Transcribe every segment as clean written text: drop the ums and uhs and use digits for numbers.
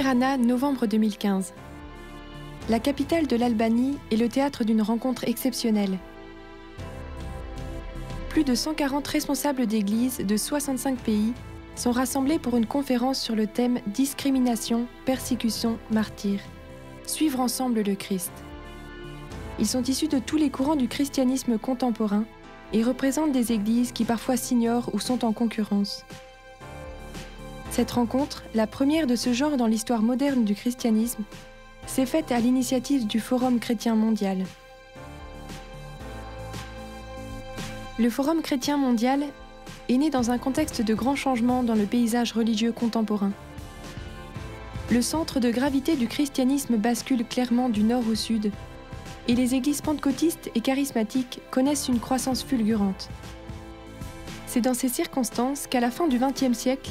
Tirana, novembre 2015. La capitale de l'Albanie est le théâtre d'une rencontre exceptionnelle. Plus de 140 responsables d'églises de 65 pays sont rassemblés pour une conférence sur le thème « Discrimination, persécution, martyrs ». Suivre ensemble le Christ. Ils sont issus de tous les courants du christianisme contemporain et représentent des églises qui parfois s'ignorent ou sont en concurrence. Cette rencontre, la première de ce genre dans l'histoire moderne du christianisme, s'est faite à l'initiative du Forum chrétien mondial. Le Forum chrétien mondial est né dans un contexte de grands changements dans le paysage religieux contemporain. Le centre de gravité du christianisme bascule clairement du nord au sud, et les églises pentecôtistes et charismatiques connaissent une croissance fulgurante. C'est dans ces circonstances qu'à la fin du XXe siècle,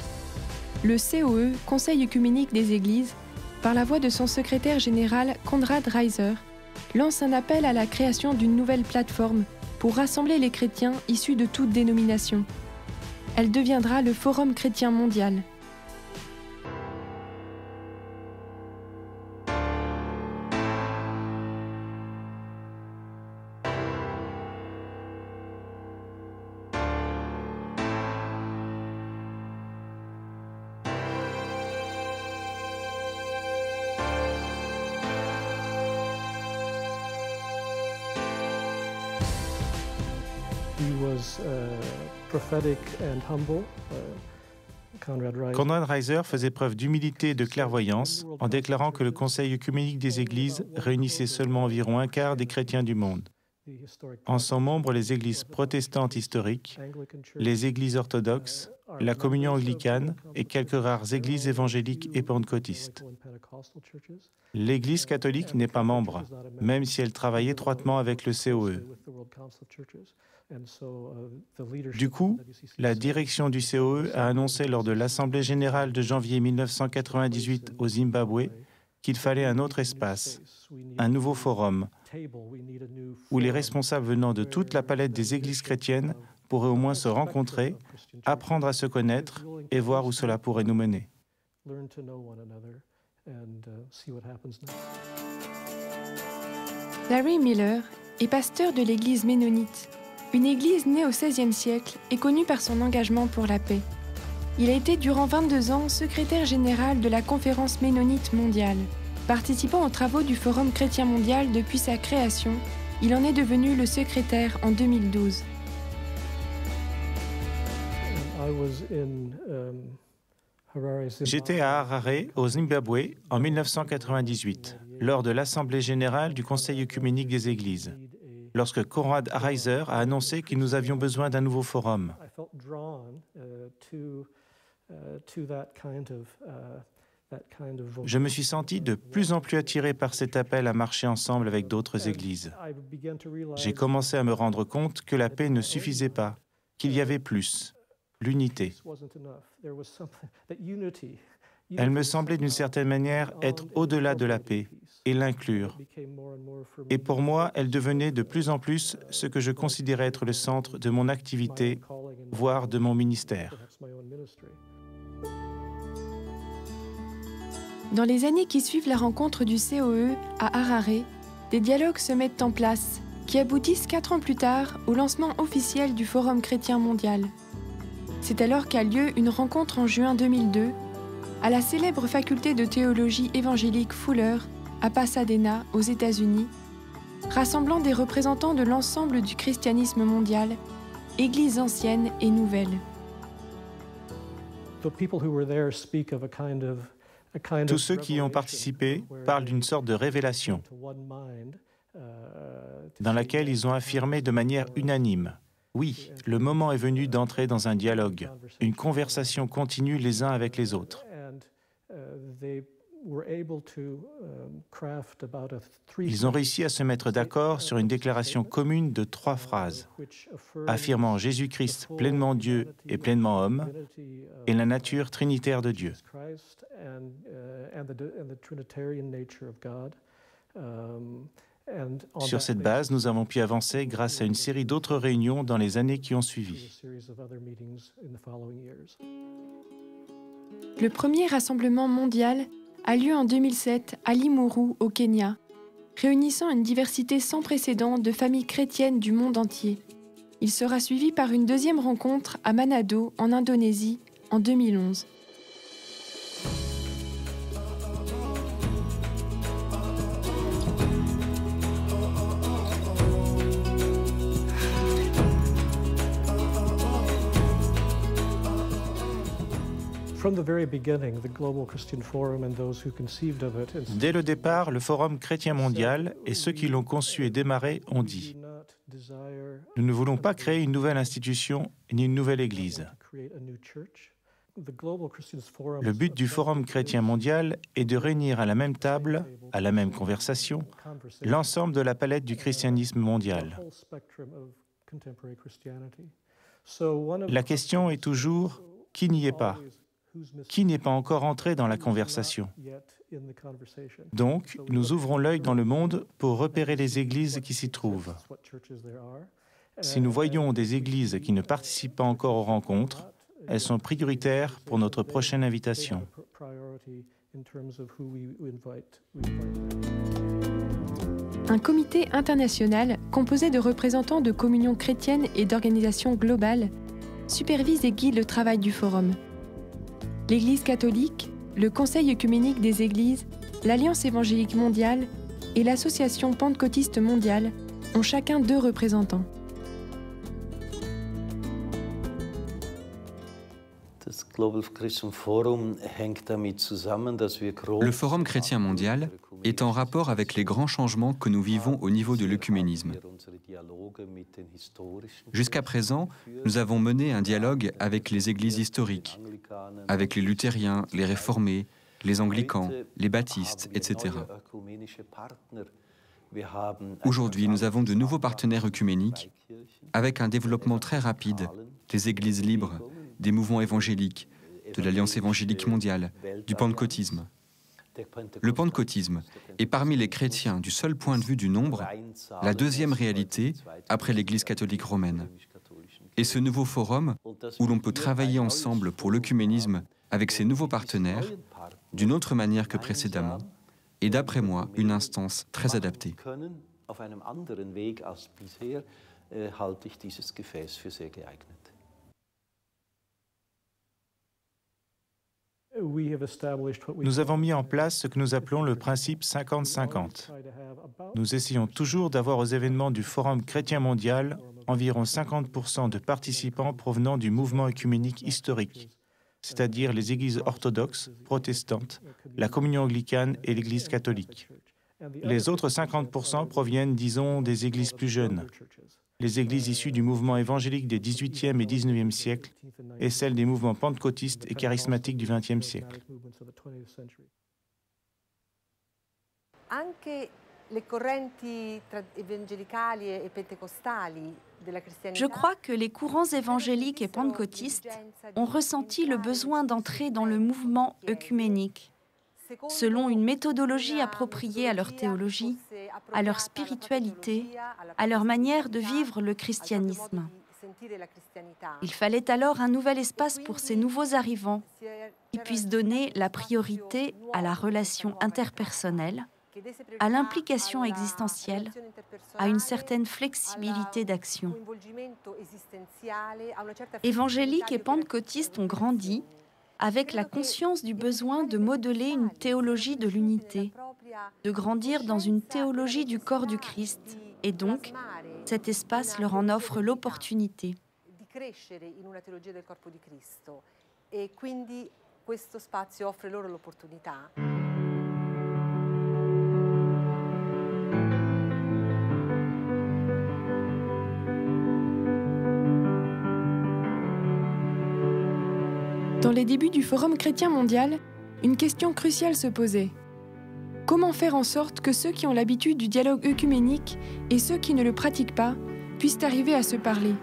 le COE, Conseil œcuménique des Églises, par la voix de son secrétaire général Konrad Reiser, lance un appel à la création d'une nouvelle plateforme pour rassembler les chrétiens issus de toutes dénominations. Elle deviendra le Forum chrétien mondial. Konrad Reiser faisait preuve d'humilité et de clairvoyance en déclarant que le Conseil œcuménique des Églises réunissait seulement environ un quart des chrétiens du monde. En sont membres les églises protestantes historiques, les églises orthodoxes, la communion anglicane et quelques rares églises évangéliques et pentecôtistes. L'Église catholique n'est pas membre, même si elle travaille étroitement avec le COE. Du coup, la direction du COE a annoncé lors de l'Assemblée générale de janvier 1998 au Zimbabwe qu'il fallait un autre espace, un nouveau forum, où les responsables venant de toute la palette des églises chrétiennes pourraient au moins se rencontrer, apprendre à se connaître et voir où cela pourrait nous mener. Larry Miller est pasteur de l'église ménonite, une église née au XVIe siècle et connue par son engagement pour la paix. Il a été durant 22 ans secrétaire général de la Conférence ménonite mondiale. Participant aux travaux du Forum chrétien mondial depuis sa création, il en est devenu le secrétaire en 2012. J'étais à Harare, au Zimbabwe, en 1998, lors de l'Assemblée générale du Conseil œcuménique des Églises, lorsque Konrad Reiser a annoncé que nous avions besoin d'un nouveau forum. Je me suis senti de plus en plus attiré par cet appel à marcher ensemble avec d'autres églises. J'ai commencé à me rendre compte que la paix ne suffisait pas, qu'il y avait plus, l'unité. Elle me semblait d'une certaine manière être au-delà de la paix et l'inclure. Et pour moi, elle devenait de plus en plus ce que je considérais être le centre de mon activité, voire de mon ministère. Dans les années qui suivent la rencontre du COE à Harare, des dialogues se mettent en place qui aboutissent 4 ans plus tard au lancement officiel du Forum chrétien mondial. C'est alors qu'a lieu une rencontre en juin 2002 à la célèbre faculté de théologie évangélique Fuller à Pasadena, aux États-Unis, rassemblant des représentants de l'ensemble du christianisme mondial, églises anciennes et nouvelles. Tous ceux qui y ont participé parlent d'une sorte de révélation dans laquelle ils ont affirmé de manière unanime: oui, le moment est venu d'entrer dans un dialogue, une conversation continue les uns avec les autres. Ils ont réussi à se mettre d'accord sur une déclaration commune de 3 phrases, affirmant Jésus-Christ pleinement Dieu et pleinement homme, et la nature trinitaire de Dieu. Sur cette base, nous avons pu avancer grâce à une série d'autres réunions dans les années qui ont suivi. Le premier rassemblement mondial a lieu en 2007 à Limuru, au Kenya, réunissant une diversité sans précédent de familles chrétiennes du monde entier. Il sera suivi par une deuxième rencontre à Manado, en Indonésie, en 2011. Dès le départ, le Forum chrétien mondial et ceux qui l'ont conçu et démarré ont dit « Nous ne voulons pas créer une nouvelle institution ni une nouvelle Église. Le but du Forum chrétien mondial est de réunir à la même table, à la même conversation, l'ensemble de la palette du christianisme mondial. La question est toujours « Qui n'y est pas ?» Qui n'est pas encore entré dans la conversation? Donc, nous ouvrons l'œil dans le monde pour repérer les églises qui s'y trouvent. Si nous voyons des églises qui ne participent pas encore aux rencontres, elles sont prioritaires pour notre prochaine invitation. Un comité international composé de représentants de communions chrétiennes et d'organisations globales supervise et guide le travail du Forum. L'Église catholique, le Conseil œcuménique des Églises, l'Alliance évangélique mondiale et l'Association pentecôtiste mondiale ont chacun 2 représentants. Le Forum chrétien mondial est en rapport avec les grands changements que nous vivons au niveau de l'œcuménisme. Jusqu'à présent, nous avons mené un dialogue avec les églises historiques, avec les luthériens, les réformés, les anglicans, les baptistes, etc. Aujourd'hui, nous avons de nouveaux partenaires œcuméniques avec un développement très rapide des églises libres, des mouvements évangéliques, de l'Alliance évangélique mondiale, du pentecôtisme. Le pentecôtisme est parmi les chrétiens du seul point de vue du nombre, la deuxième réalité après l'Église catholique romaine. Et ce nouveau forum, où l'on peut travailler ensemble pour l'œcuménisme avec ces nouveaux partenaires, d'une autre manière que précédemment, est d'après moi une instance très adaptée. Nous avons mis en place ce que nous appelons le principe 50-50. Nous essayons toujours d'avoir aux événements du Forum chrétien mondial environ 50% de participants provenant du mouvement œcuménique historique, c'est-à-dire les églises orthodoxes, protestantes, la communion anglicane et l'Église catholique. Les autres 50% proviennent, disons, des églises plus jeunes, les églises issues du mouvement évangélique des XVIIIe et XIXe siècles et celles des mouvements pentecôtistes et charismatiques du XXe siècle. Je crois que les courants évangéliques et pentecôtistes ont ressenti le besoin d'entrer dans le mouvement œcuménique, selon une méthodologie appropriée à leur théologie, à leur spiritualité, à leur manière de vivre le christianisme. Il fallait alors un nouvel espace pour ces nouveaux arrivants qui puissent donner la priorité à la relation interpersonnelle, à l'implication existentielle, à une certaine flexibilité d'action. Évangéliques et pentecôtistes ont grandi avec la conscience du besoin de modeler une théologie de l'unité, de grandir dans une théologie du corps du Christ, et donc, cet espace leur en offre l'opportunité. Dans les débuts du Forum chrétien mondial, une question cruciale se posait. Comment faire en sorte que ceux qui ont l'habitude du dialogue œcuménique et ceux qui ne le pratiquent pas puissent arriver à se parler?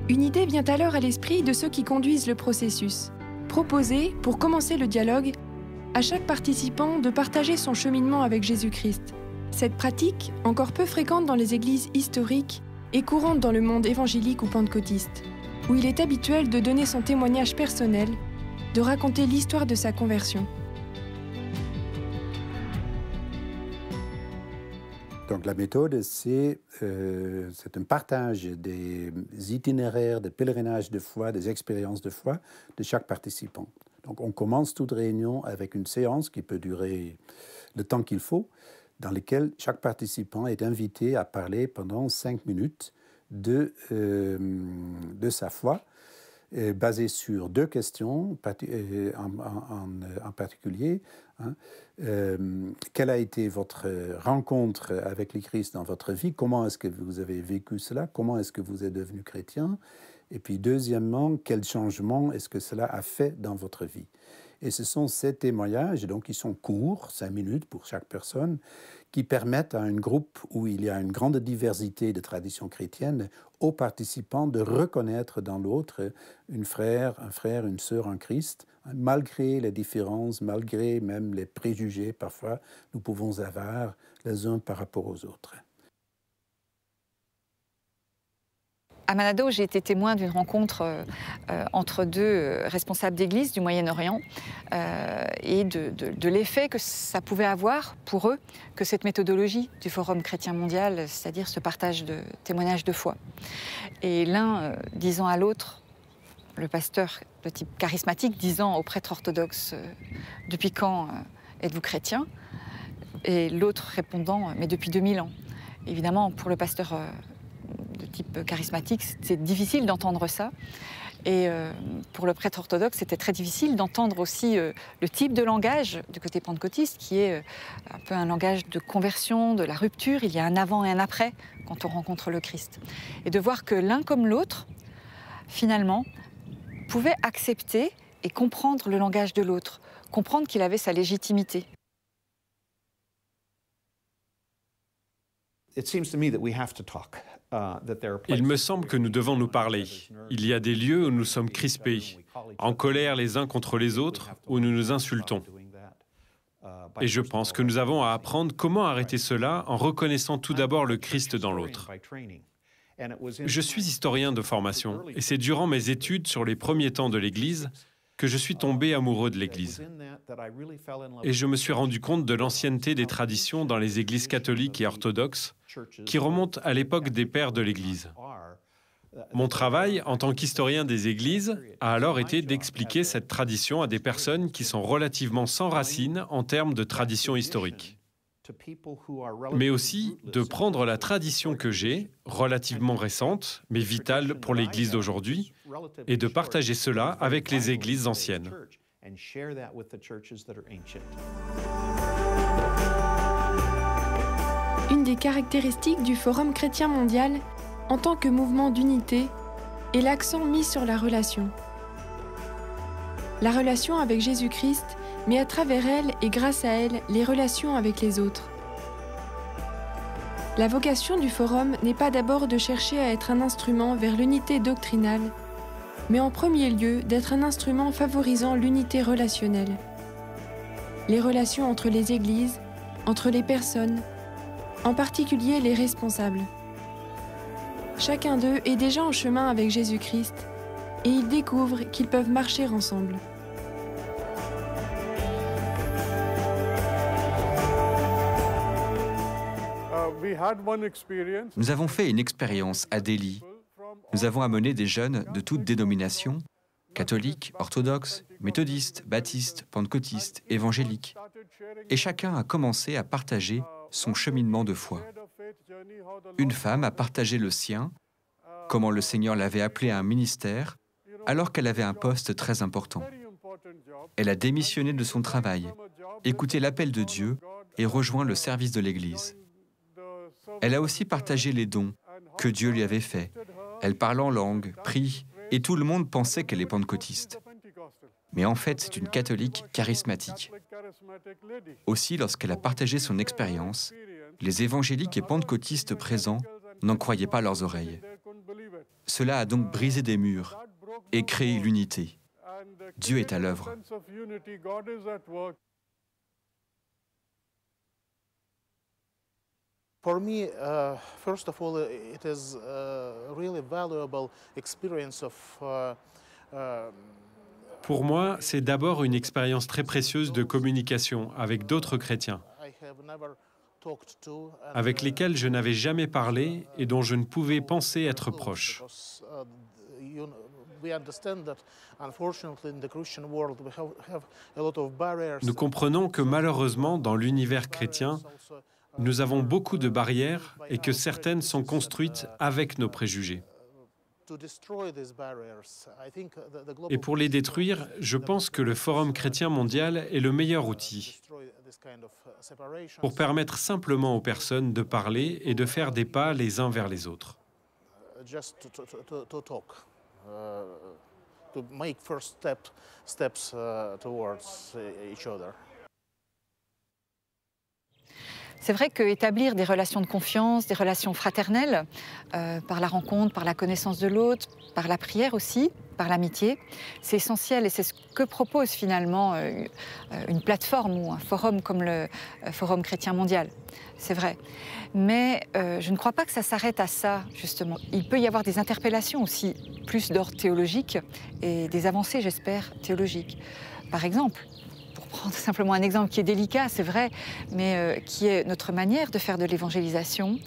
Une idée vient alors à l'esprit de ceux qui conduisent le processus. Proposer, pour commencer le dialogue, à chaque participant de partager son cheminement avec Jésus-Christ. Cette pratique, encore peu fréquente dans les églises historiques, est courante dans le monde évangélique ou pentecôtiste, où il est habituel de donner son témoignage personnel, de raconter l'histoire de sa conversion. Donc la méthode, c'est un partage des itinéraires, des pèlerinages de foi, des expériences de foi de chaque participant. Donc on commence toute réunion avec une séance qui peut durer le temps qu'il faut, dans laquelle chaque participant est invité à parler pendant 5 minutes de sa foi, basée sur 2 questions en particulier. Quelle a été votre rencontre avec le Christ dans votre vie? Comment est-ce que vous avez vécu cela? Comment est-ce que vous êtes devenu chrétien? Et puis deuxièmement, quel changement est-ce que cela a fait dans votre vie? Et ce sont ces témoignages, donc qui sont courts, 5 minutes pour chaque personne, qui permettent à un groupe où il y a une grande diversité de traditions chrétiennes, aux participants de reconnaître dans l'autre un frère, une sœur en Christ, malgré les différences, malgré même les préjugés parfois nous pouvons avoir les uns par rapport aux autres. À Manado, j'ai été témoin d'une rencontre entre 2 responsables d'église du Moyen-Orient et de l'effet que ça pouvait avoir pour eux que cette méthodologie du Forum chrétien mondial, c'est-à-dire ce partage de témoignages de foi. Et l'un disant à l'autre, le pasteur de type charismatique, disant au prêtre orthodoxe « Depuis quand êtes-vous chrétien ?» Et l'autre répondant « Mais depuis 2000 ans ». Évidemment, pour le pasteur de type charismatique, c'est difficile d'entendre ça. Et pour le prêtre orthodoxe, c'était très difficile d'entendre aussi le type de langage du côté pentecôtiste, qui est un peu un langage de conversion, de la rupture. Il y a un avant et un après quand on rencontre le Christ. Et de voir que l'un comme l'autre, finalement, pouvait accepter et comprendre le langage de l'autre, comprendre qu'il avait sa légitimité. Il me semble que nous devons nous parler. Il y a des lieux où nous sommes crispés, en colère les uns contre les autres, où nous nous insultons. Et je pense que nous avons à apprendre comment arrêter cela en reconnaissant tout d'abord le Christ dans l'autre. Je suis historien de formation, et c'est durant mes études sur les premiers temps de l'Église que je suis tombé amoureux de l'Église. Et je me suis rendu compte de l'ancienneté des traditions dans les églises catholiques et orthodoxes qui remontent à l'époque des pères de l'Église. Mon travail en tant qu'historien des églises a alors été d'expliquer cette tradition à des personnes qui sont relativement sans racines en termes de tradition historique. Mais aussi de prendre la tradition que j'ai, relativement récente, mais vitale pour l'Église d'aujourd'hui, et de partager cela avec les églises anciennes. Une des caractéristiques du Forum chrétien mondial, en tant que mouvement d'unité, est l'accent mis sur la relation. La relation avec Jésus-Christ, mais à travers elle et grâce à elle, les relations avec les autres. La vocation du Forum n'est pas d'abord de chercher à être un instrument vers l'unité doctrinale, mais en premier lieu d'être un instrument favorisant l'unité relationnelle. Les relations entre les églises, entre les personnes, en particulier les responsables. Chacun d'eux est déjà en chemin avec Jésus-Christ et ils découvrent qu'ils peuvent marcher ensemble. Nous avons fait une expérience à Delhi. Nous avons amené des jeunes de toutes dénominations, catholiques, orthodoxes, méthodistes, baptistes, pentecôtistes, évangéliques. Et chacun a commencé à partager son cheminement de foi. Une femme a partagé le sien, comment le Seigneur l'avait appelé à un ministère, alors qu'elle avait un poste très important. Elle a démissionné de son travail, écouté l'appel de Dieu et rejoint le service de l'Église. Elle a aussi partagé les dons que Dieu lui avait faits. Elle parle en langue, prie, et tout le monde pensait qu'elle est pentecôtiste. Mais en fait, c'est une catholique charismatique. Aussi, lorsqu'elle a partagé son expérience, les évangéliques et pentecôtistes présents n'en croyaient pas leurs oreilles. Cela a donc brisé des murs et créé l'unité. Dieu est à l'œuvre. For me, first of all, it is a really valuable experience of Pour moi, c'est d'abord une expérience très précieuse de communication avec d'autres chrétiens. avec lesquels je n'avais jamais parlé et dont je ne pouvais penser être proche. Nous comprenons que malheureusement, dans l'univers chrétien, nous avons beaucoup de barrières et que certaines sont construites avec nos préjugés. Et pour les détruire, je pense que le Forum chrétien mondial est le meilleur outil pour permettre simplement aux personnes de parler et de faire des pas les uns vers les autres. C'est vrai qu'établir des relations de confiance, des relations fraternelles, par la rencontre, par la connaissance de l'autre, par la prière aussi, par l'amitié, c'est essentiel et c'est ce que propose finalement une plateforme ou un forum comme le Forum chrétien mondial. C'est vrai. Mais je ne crois pas que ça s'arrête à ça, justement. Il peut y avoir des interpellations aussi, plus d'ordre théologique et des avancées, j'espère, théologiques. Par exemple, prendre simplement un exemple qui est délicat, c'est vrai, mais qui est notre manière de faire de l'évangélisation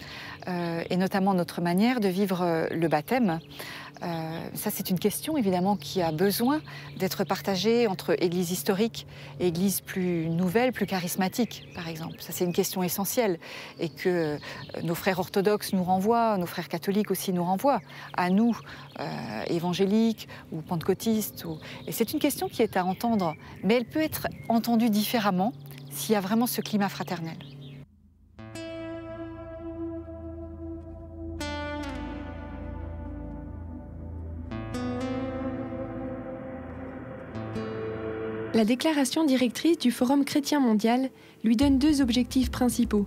et notamment notre manière de vivre le baptême. Ça, c'est une question, évidemment, qui a besoin d'être partagée entre Églises historiques et Églises plus nouvelles, plus charismatiques, par exemple. Ça, c'est une question essentielle et que nos frères orthodoxes nous renvoient, nos frères catholiques aussi nous renvoient, à nous, évangéliques ou pentecôtistes. Et c'est une question qui est à entendre, mais elle peut être entendue différemment s'il y a vraiment ce climat fraternel. La déclaration directrice du Forum chrétien mondial lui donne deux objectifs principaux.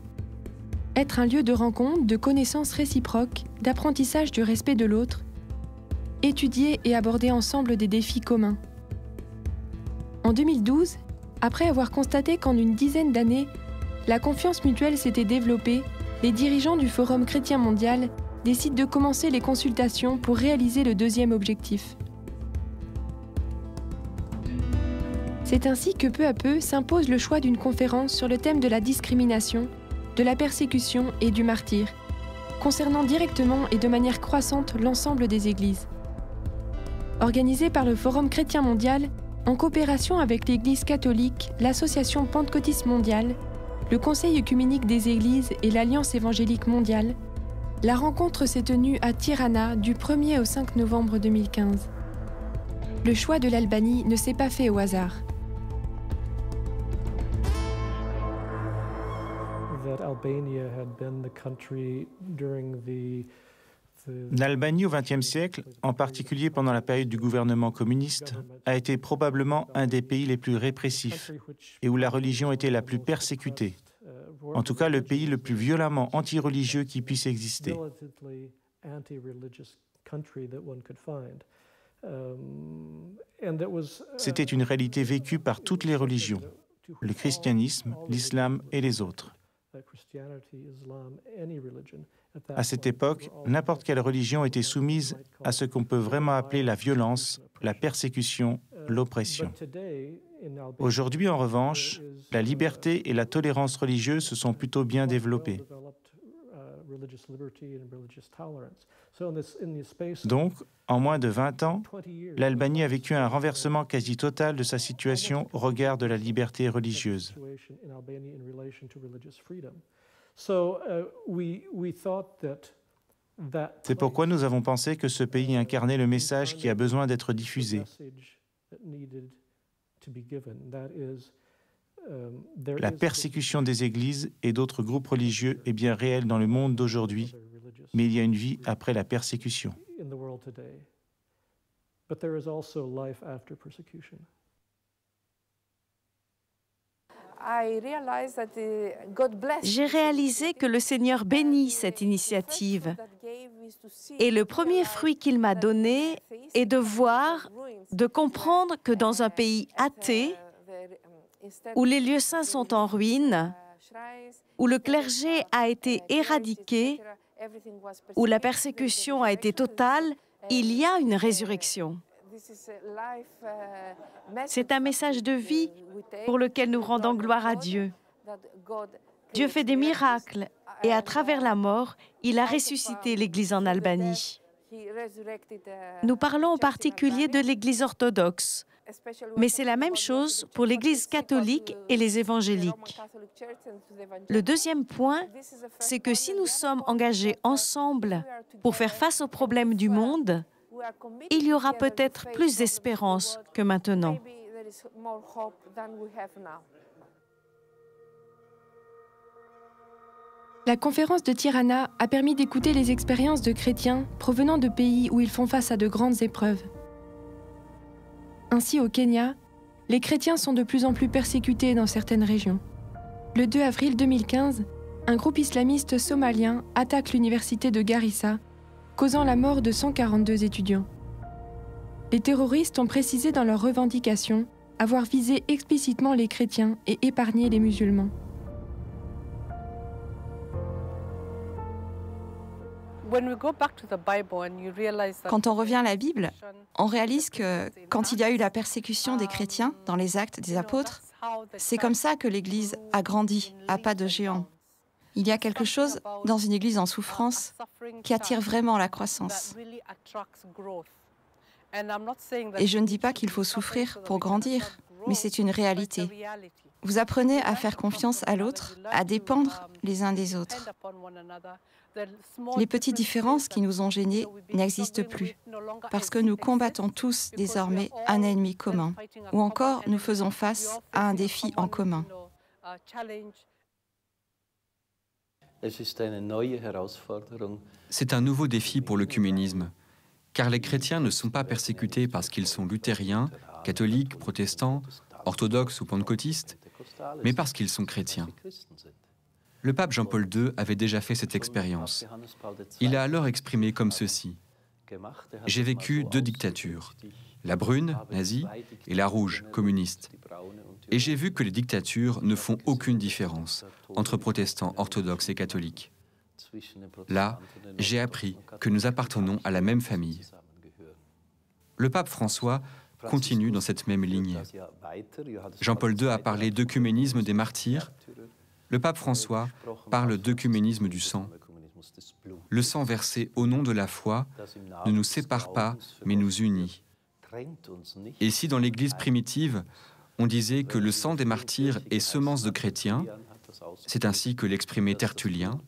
Être un lieu de rencontre, de connaissances réciproques, d'apprentissage du respect de l'autre, étudier et aborder ensemble des défis communs. En 2012, après avoir constaté qu'en une dizaine d'années, la confiance mutuelle s'était développée, les dirigeants du Forum chrétien mondial décident de commencer les consultations pour réaliser le deuxième objectif. C'est ainsi que peu à peu s'impose le choix d'une conférence sur le thème de la discrimination, de la persécution et du martyre, concernant directement et de manière croissante l'ensemble des églises. Organisée par le Forum chrétien mondial, en coopération avec l'Église catholique, l'Association pentecôtiste mondiale, le Conseil œcuménique des Églises et l'Alliance évangélique mondiale, la rencontre s'est tenue à Tirana du 1er au 5 novembre 2015. Le choix de l'Albanie ne s'est pas fait au hasard. L'Albanie au XXe siècle, en particulier pendant la période du gouvernement communiste, a été probablement un des pays les plus répressifs et où la religion était la plus persécutée. En tout cas, le pays le plus violemment anti-religieux qui puisse exister. C'était une réalité vécue par toutes les religions, le christianisme, l'islam et les autres. À cette époque, n'importe quelle religion était soumise à ce qu'on peut vraiment appeler la violence, la persécution, l'oppression. Aujourd'hui, en revanche, la liberté et la tolérance religieuse se sont plutôt bien développées. Donc, en moins de 20 ans, l'Albanie a vécu un renversement quasi total de sa situation au regard de la liberté religieuse. C'est pourquoi nous avons pensé que ce pays incarnait le message qui a besoin d'être diffusé. La persécution des églises et d'autres groupes religieux est bien réelle dans le monde d'aujourd'hui, mais il y a une vie après la persécution. J'ai réalisé que le Seigneur bénit cette initiative. Et le premier fruit qu'il m'a donné est de voir, de comprendre que dans un pays athée, où les lieux saints sont en ruine, où le clergé a été éradiqué, où la persécution a été totale, il y a une résurrection. C'est un message de vie pour lequel nous rendons gloire à Dieu. Dieu fait des miracles et à travers la mort, il a ressuscité l'Église en Albanie. Nous parlons en particulier de l'Église orthodoxe, mais c'est la même chose pour l'Église catholique et les évangéliques. Le deuxième point, c'est que si nous sommes engagés ensemble pour faire face aux problèmes du monde, il y aura peut-être plus d'espérance que maintenant. La conférence de Tirana a permis d'écouter les expériences de chrétiens provenant de pays où ils font face à de grandes épreuves. Ainsi, au Kenya, les chrétiens sont de plus en plus persécutés dans certaines régions. Le 2 avril 2015, un groupe islamiste somalien attaque l'université de Garissa, causant la mort de 142 étudiants. Les terroristes ont précisé dans leurs revendications avoir visé explicitement les chrétiens et épargné les musulmans. Quand on revient à la Bible, on réalise que quand il y a eu la persécution des chrétiens dans les Actes des Apôtres, c'est comme ça que l'Église a grandi à pas de géant. Il y a quelque chose dans une Église en souffrance qui attire vraiment la croissance. Et je ne dis pas qu'il faut souffrir pour grandir, mais c'est une réalité. Vous apprenez à faire confiance à l'autre, à dépendre les uns des autres. Les petites différences qui nous ont gênés n'existent plus, parce que nous combattons tous désormais un ennemi commun, ou encore nous faisons face à un défi en commun. C'est un nouveau défi pour l'œcuménisme, car les chrétiens ne sont pas persécutés parce qu'ils sont luthériens, catholiques, protestants, orthodoxes ou pentecôtistes, mais parce qu'ils sont chrétiens. Le pape Jean-Paul II avait déjà fait cette expérience. Il a alors exprimé comme ceci: « J'ai vécu 2 dictatures, la brune, nazie, et la rouge, communiste. Et j'ai vu que les dictatures ne font aucune différence entre protestants, orthodoxes et catholiques. Là, j'ai appris que nous appartenons à la même famille. » Le pape François continue dans cette même ligne. Jean-Paul II a parlé d'œcuménisme des martyrs. Le pape François parle d'œcuménisme du sang. Le sang versé au nom de la foi ne nous sépare pas, mais nous unit. Et si dans l'Église primitive, on disait que le sang des martyrs est semence de chrétiens, c'est ainsi que l'exprimait Tertullien,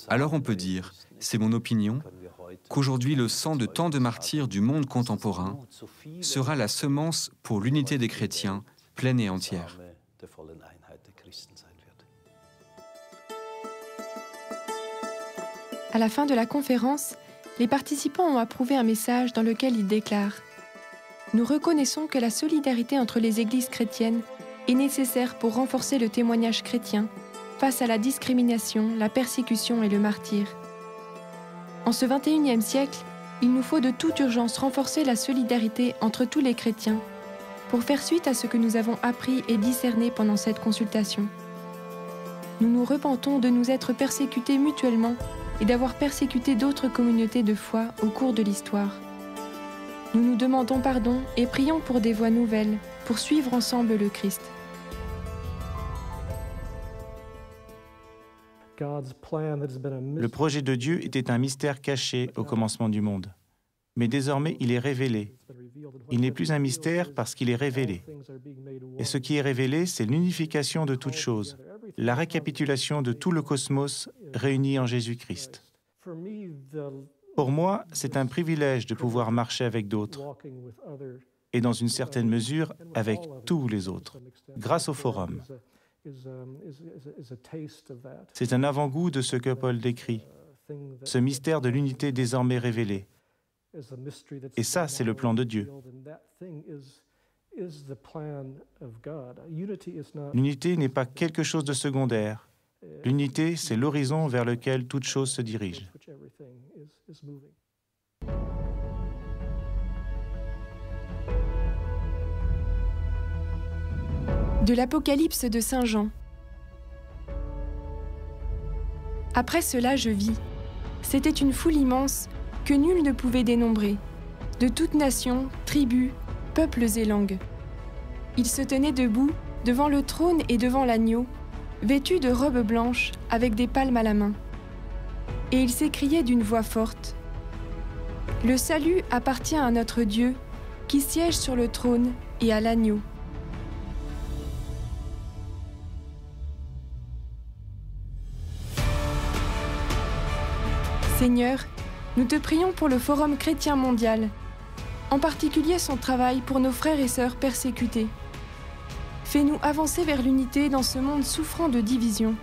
alors on peut dire, c'est mon opinion, qu'aujourd'hui le sang de tant de martyrs du monde contemporain sera la semence pour l'unité des chrétiens pleine et entière. À la fin de la conférence, les participants ont approuvé un message dans lequel ils déclarent « Nous reconnaissons que la solidarité entre les églises chrétiennes est nécessaire pour renforcer le témoignage chrétien face à la discrimination, la persécution et le martyre. En ce XXIe siècle, il nous faut de toute urgence renforcer la solidarité entre tous les chrétiens pour faire suite à ce que nous avons appris et discerné pendant cette consultation. Nous nous repentons de nous être persécutés mutuellement et d'avoir persécuté d'autres communautés de foi au cours de l'histoire. Nous nous demandons pardon et prions pour des voies nouvelles, pour suivre ensemble le Christ. Le projet de Dieu était un mystère caché au commencement du monde. Mais désormais, il est révélé. Il n'est plus un mystère parce qu'il est révélé. Et ce qui est révélé, c'est l'unification de toutes choses, la récapitulation de tout le cosmos réuni en Jésus-Christ. Pour moi, c'est un privilège de pouvoir marcher avec d'autres, et dans une certaine mesure, avec tous les autres, grâce au Forum. C'est un avant-goût de ce que Paul décrit, ce mystère de l'unité désormais révélé. Et ça, c'est le plan de Dieu. L'unité n'est pas quelque chose de secondaire. L'unité, c'est l'horizon vers lequel toute chose se dirige. De l'Apocalypse de Saint Jean. Après cela, je vis. C'était une foule immense que nul ne pouvait dénombrer, de toutes nations, tribus, peuples et langues. Ils se tenaient debout devant le trône et devant l'agneau, vêtu de robes blanches avec des palmes à la main. Et il s'écriait d'une voix forte : « Le salut appartient à notre Dieu qui siège sur le trône et à l'agneau. » Seigneur, nous te prions pour le Forum chrétien mondial, en particulier son travail pour nos frères et sœurs persécutés. Fais-nous avancer vers l'unité dans ce monde souffrant de division.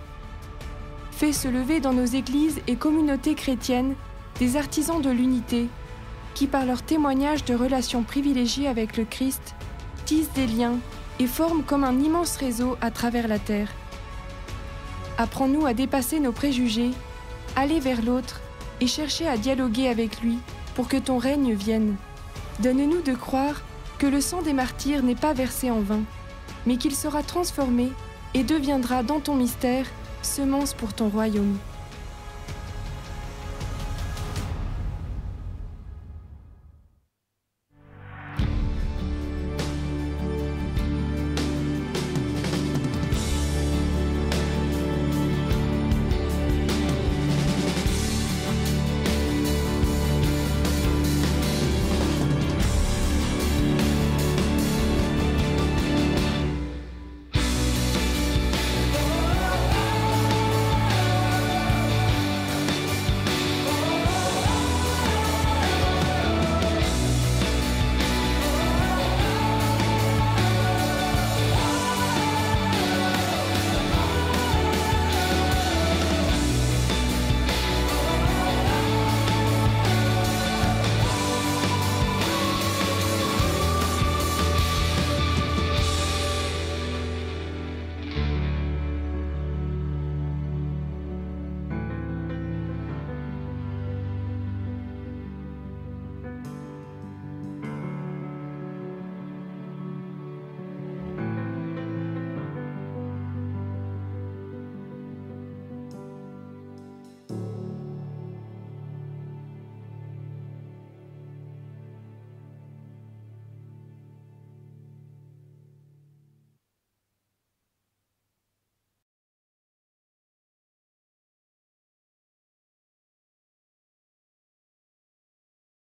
Fais se lever dans nos églises et communautés chrétiennes des artisans de l'unité qui, par leur témoignage de relations privilégiées avec le Christ, tissent des liens et forment comme un immense réseau à travers la terre. Apprends-nous à dépasser nos préjugés, aller vers l'autre et chercher à dialoguer avec lui pour que ton règne vienne. Donne-nous de croire que le sang des martyrs n'est pas versé en vain, mais qu'il sera transformé et deviendra dans ton mystère semence pour ton royaume.